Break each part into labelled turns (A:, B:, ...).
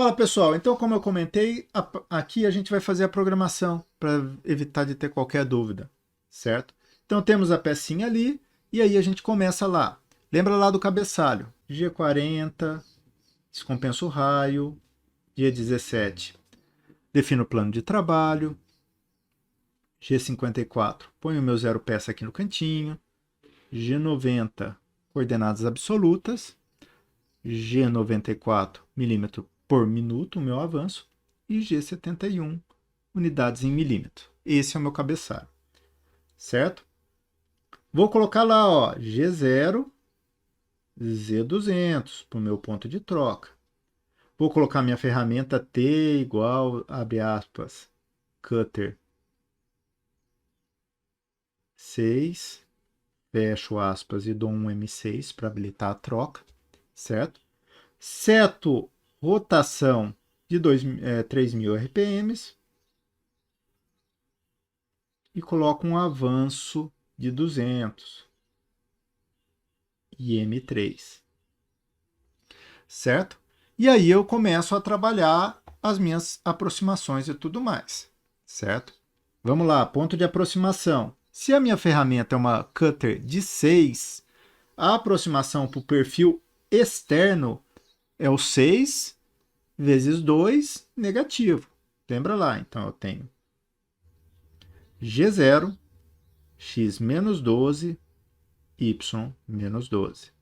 A: Fala pessoal, então como eu comentei, aqui a gente vai fazer a programação para evitar de ter qualquer dúvida, certo? Então temos a pecinha ali e aí a gente começa lá. Lembra lá do cabeçalho, G40, descompensa o raio, G17, defino o plano de trabalho, G54, ponho o meu zero peça aqui no cantinho, G90, coordenadas absolutas, G94, milímetro por minuto, o meu avanço, e G71, unidades em milímetro. Esse é o meu cabeçalho, certo? Vou colocar lá, ó, G0, Z200, para o meu ponto de troca. Vou colocar minha ferramenta T igual, abre aspas, cutter 6, fecho aspas e dou um M6 para habilitar a troca, certo? Seto rotação de 3.000 RPMs e coloco um avanço de 200 e M3, certo? E aí eu começo a trabalhar as minhas aproximações e tudo mais, certo? Vamos lá, ponto de aproximação. Se a minha ferramenta é uma cutter de 6, a aproximação para o perfil externo é o 6 vezes 2 negativo. Lembra lá, então eu tenho G0, x menos 12, y menos 12.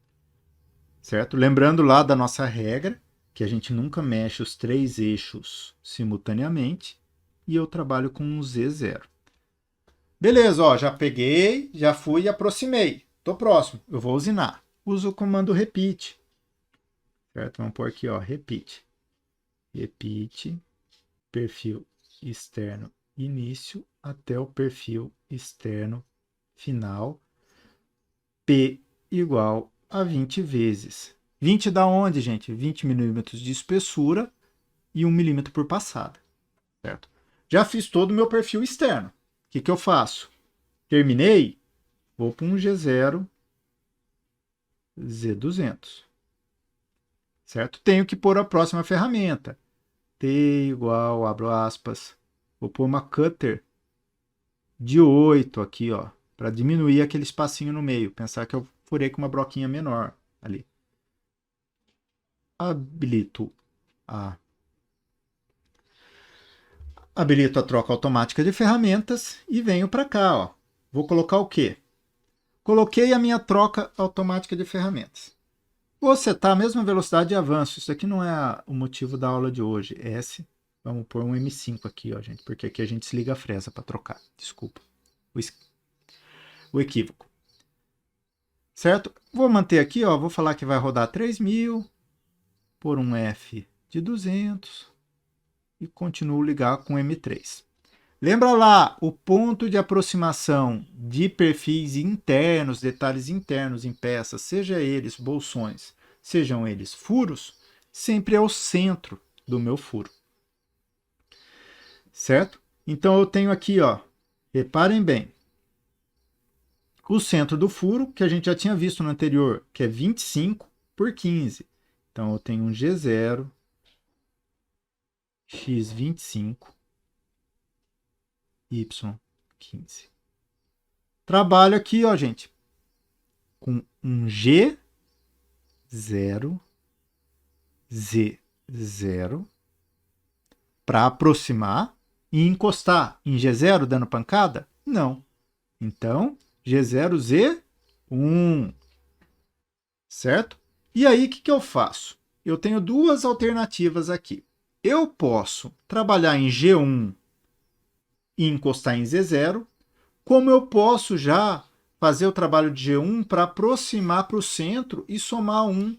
A: Certo? Lembrando lá da nossa regra, que a gente nunca mexe os três eixos simultaneamente, e eu trabalho com um Z0. Beleza, ó, já peguei, já fui e aproximei. Estou próximo, eu vou usinar. Uso o comando repeat. Certo? Vamos pôr aqui, ó, repeat. Repeat, perfil externo início até o perfil externo final, P igual a 20 vezes. 20 da onde, gente? 20 milímetros de espessura e 1 milímetro por passada, certo? Já fiz todo o meu perfil externo. O que eu faço? Terminei, vou para um G0, Z200, certo? Tenho que pôr a próxima ferramenta. T igual, abro aspas, vou pôr uma cutter de 8 aqui, ó, para diminuir aquele espacinho no meio. Pensar que eu furei com uma broquinha menor ali. Habilito a troca automática de ferramentas e venho para cá, ó. Vou colocar o quê? Coloquei a minha troca automática de ferramentas. Vou setar a mesma velocidade de avanço. Isso aqui não é o motivo da aula de hoje. S. Vamos pôr um M5 aqui, ó, gente, porque aqui a gente se liga a fresa para trocar. Desculpa o equívoco. Certo? Vou manter aqui, ó, vou falar que vai rodar 3.000, por um F de 200 e continuo ligar com M3. Lembra lá, o ponto de aproximação de perfis internos, detalhes internos em peças, seja eles bolsões, sejam eles furos, sempre é o centro do meu furo. Certo? Então eu tenho aqui, ó, reparem bem, o centro do furo, que a gente já tinha visto no anterior, que é 25 por 15. Então eu tenho um G0, x25, y15. Trabalho aqui, ó, gente, com um G0, Z0, para aproximar e encostar em G0 dando pancada? Não. Então, G0, Z1. Certo? E aí, o que eu faço? Eu tenho duas alternativas aqui. Eu posso trabalhar em G1 e encostar em Z0, como eu posso já fazer o trabalho de G1 para aproximar para o centro e somar 1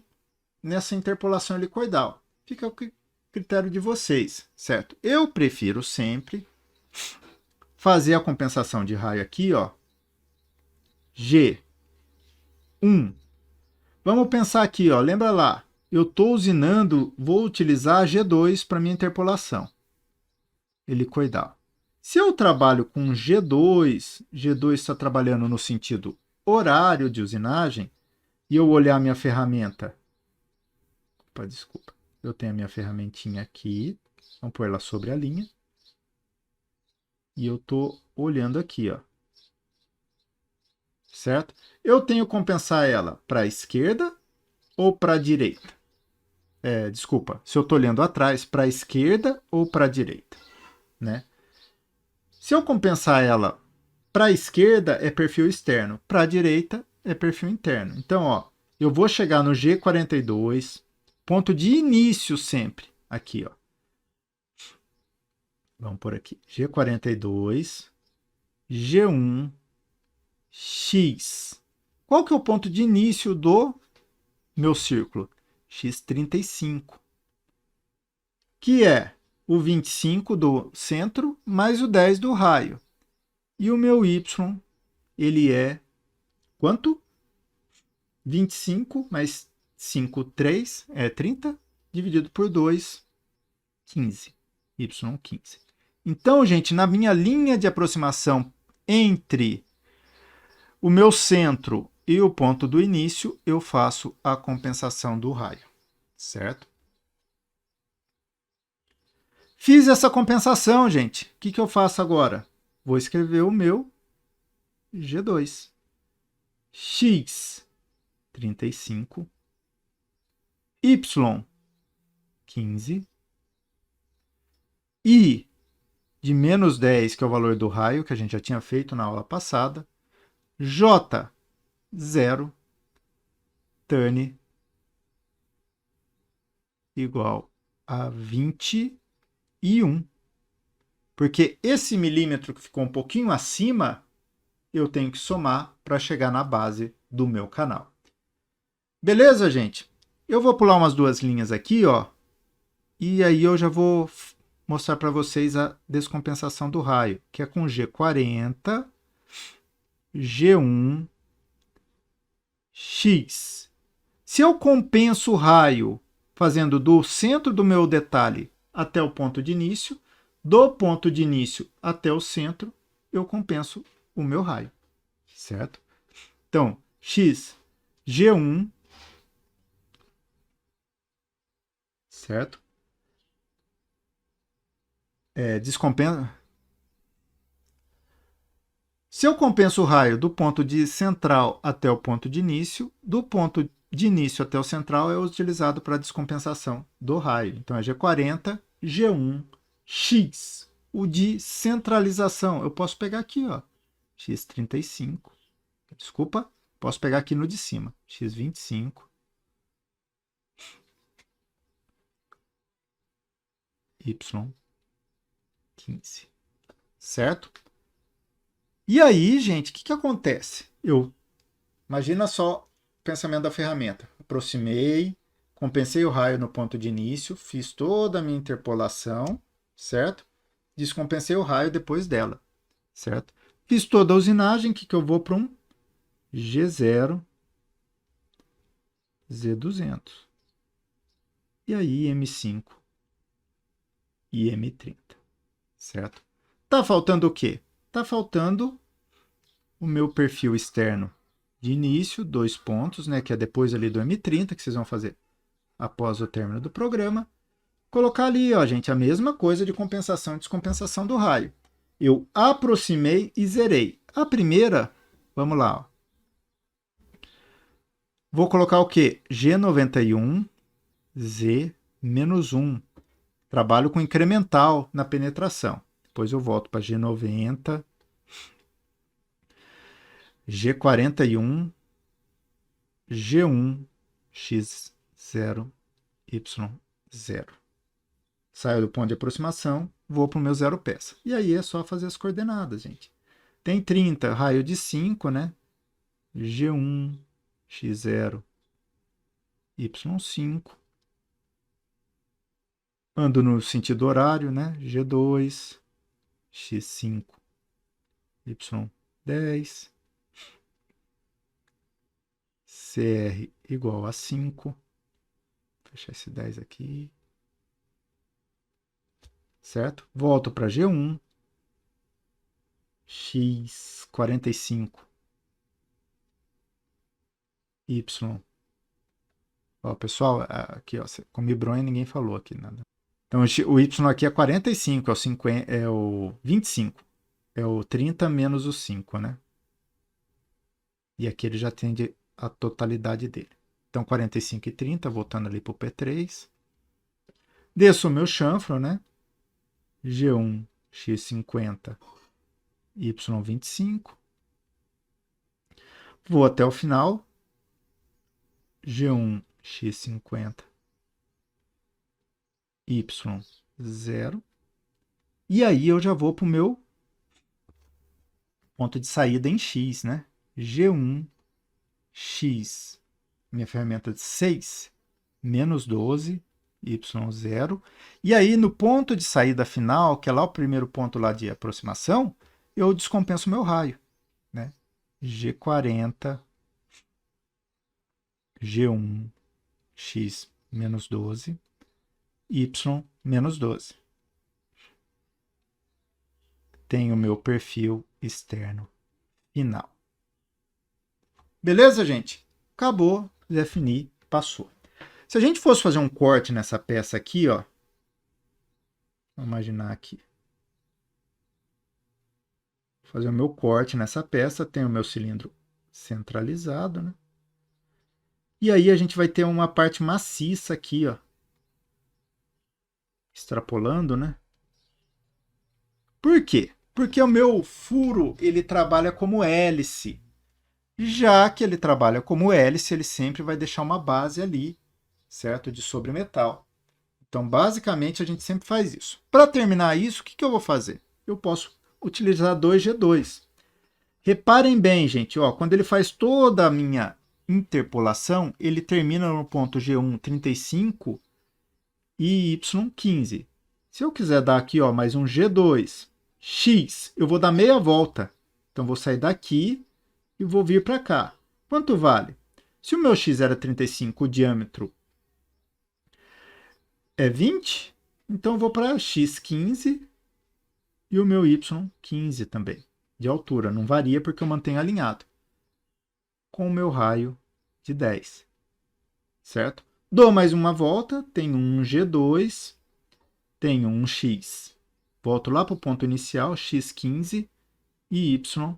A: nessa interpolação helicoidal. Fica ao critério de vocês, certo? Eu prefiro sempre fazer a compensação de raio aqui, ó, G1. Vamos pensar aqui, ó, lembra lá, eu estou usinando, vou utilizar G2 para minha interpolação helicoidal. Se eu trabalho com G2, G2 está trabalhando no sentido horário de usinagem, e eu olhar minha ferramenta, desculpa, Eu tenho a minha ferramentinha aqui. Vamos pôr ela sobre a linha. E eu estou olhando aqui, ó. Certo? Eu tenho que compensar ela para a esquerda ou para a direita? Desculpa, se eu estou olhando atrás, para a esquerda ou para a direita? Né? Se eu compensar ela para a esquerda, é perfil externo. Para a direita, é perfil interno. Então, ó, eu vou chegar no G42, ponto de início sempre. Aqui, ó. Vamos por aqui. G42, G1, X. Qual que é o ponto de início do meu círculo? X35. Que é o 25 do centro mais o 10 do raio. E o meu Y, ele é quanto? 25 mais 5, 3, é 30, dividido por 2, 15. Y15. Então, gente, na minha linha de aproximação entre o meu centro e o ponto do início, eu faço a compensação do raio, certo? Fiz essa compensação, gente. O que eu faço agora? Vou escrever o meu G2. X, 35. Y, 15. I, de menos 10, que é o valor do raio, que a gente já tinha feito na aula passada. J, 0. Turn igual a 21. Porque esse milímetro que ficou um pouquinho acima, eu tenho que somar para chegar na base do meu canal. Beleza, gente? Eu vou pular umas duas linhas aqui, ó, e aí eu já vou mostrar para vocês a descompensação do raio, que é com G40, G1, X. Se eu compenso o raio fazendo do centro do meu detalhe até o ponto de início, do ponto de início até o centro, eu compenso o meu raio, certo? Então, X, G1, certo? Descompensa. Se eu compenso o raio do ponto de central até o ponto de início, do ponto de início até o central é utilizado para a descompensação do raio. Então é G40, G1, X. O de centralização, eu posso pegar aqui, ó, X35. Desculpa, posso pegar aqui no de cima, X25. Y15. Certo? E aí, gente, o que acontece? Imagina só o pensamento da ferramenta. Aproximei, compensei o raio no ponto de início, fiz toda a minha interpolação, certo? Descompensei o raio depois dela, certo? Fiz toda a usinagem, que eu vou para um G0, Z200. E aí M5 e M30, certo? Tá faltando o quê? Tá faltando o meu perfil externo de início, 2 pontos, né, que é depois ali do M30, que vocês vão fazer após o término do programa. Colocar ali, ó, gente, a mesma coisa de compensação e descompensação do raio. Eu aproximei e zerei. A primeira, vamos lá, ó. Vou colocar o quê? G91, Z menos 1. Trabalho com incremental na penetração. Depois eu volto para G90, G41, G1, X0, Y0. Saio do ponto de aproximação, vou para o meu zero peça. E aí é só fazer as coordenadas, gente. Tem 30, raio de 5, né? G1, X0, Y5. Ando no sentido horário, né? G2, X5, Y10. CR igual a 5. Vou fechar esse 10 aqui. Certo? Volto para G1. X45. Y Ó, pessoal, aqui, ó, comi bronha, ninguém falou aqui nada. Então, o y aqui é 45, é o 25. É o 30 menos o 5, né? E aqui ele já tem a totalidade dele. Então, 45 e 30, voltando ali para o P3. Desço o meu chanfro, né? G1, x50, y25. Vou até o final. G1, x50, y0. E aí eu já vou para o meu ponto de saída em x, né? G1, x, minha ferramenta de 6, menos 12, y0. E aí, no ponto de saída final, que é lá o primeiro ponto lá de aproximação, eu descompenso o meu raio, né? G40, G1, x menos 12, y menos 12. Tenho o meu perfil externo final. Beleza, gente? Acabou, defini, passou. Se a gente fosse fazer um corte nessa peça aqui, ó, vou imaginar aqui. Vou fazer o meu corte nessa peça, tenho o meu cilindro centralizado, né? E aí a gente vai ter uma parte maciça aqui, ó. Extrapolando, né? Por quê? Porque o meu furo, ele trabalha como hélice. Já que ele trabalha como hélice, ele sempre vai deixar uma base ali, certo? De sobremetal. Então, basicamente, a gente sempre faz isso. Para terminar isso, o que eu vou fazer? Eu posso utilizar 2G2. Reparem bem, gente, ó, quando ele faz toda a minha interpolação, ele termina no ponto G1, 35 e Y, 15. Se eu quiser dar aqui, ó, mais um G2, X, eu vou dar meia volta. Então, vou sair daqui e vou vir para cá. Quanto vale? Se o meu X era 35, o diâmetro é 20, então eu vou para X15 e o meu Y15 também, de altura. Não varia porque eu mantenho alinhado com o meu raio de 10, certo? Dou mais uma volta, tenho um G2, tenho um X. Volto lá para o ponto inicial, X15 e Y,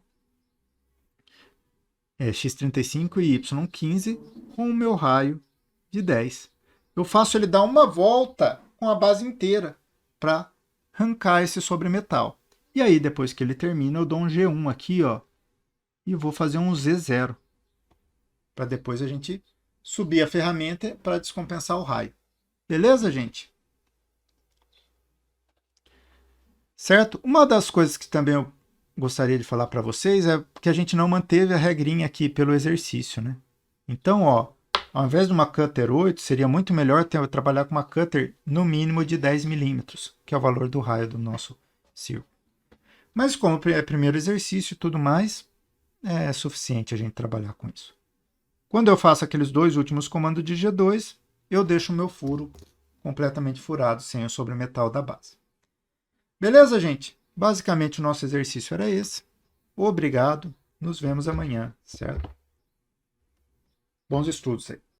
A: X35 e Y15 com o meu raio de 10. Eu faço ele dar uma volta com a base inteira para arrancar esse sobremetal. E aí, depois que ele termina, eu dou um G1 aqui, ó, e vou fazer um Z0, para depois a gente subir a ferramenta para descompensar o raio. Beleza, gente? Certo? Uma das coisas que também eu gostaria de falar para vocês é que a gente não manteve a regrinha aqui pelo exercício, né? Então, ó, ao invés de uma cutter 8, seria muito melhor trabalhar com uma cutter no mínimo de 10 milímetros, que é o valor do raio do nosso círculo. Mas como é primeiro exercício e tudo mais, é suficiente a gente trabalhar com isso. Quando eu faço aqueles dois últimos comandos de G2, eu deixo o meu furo completamente furado, sem o sobremetal da base. Beleza, gente? Basicamente o nosso exercício era esse. Obrigado, nos vemos amanhã, certo? Bons estudos aí.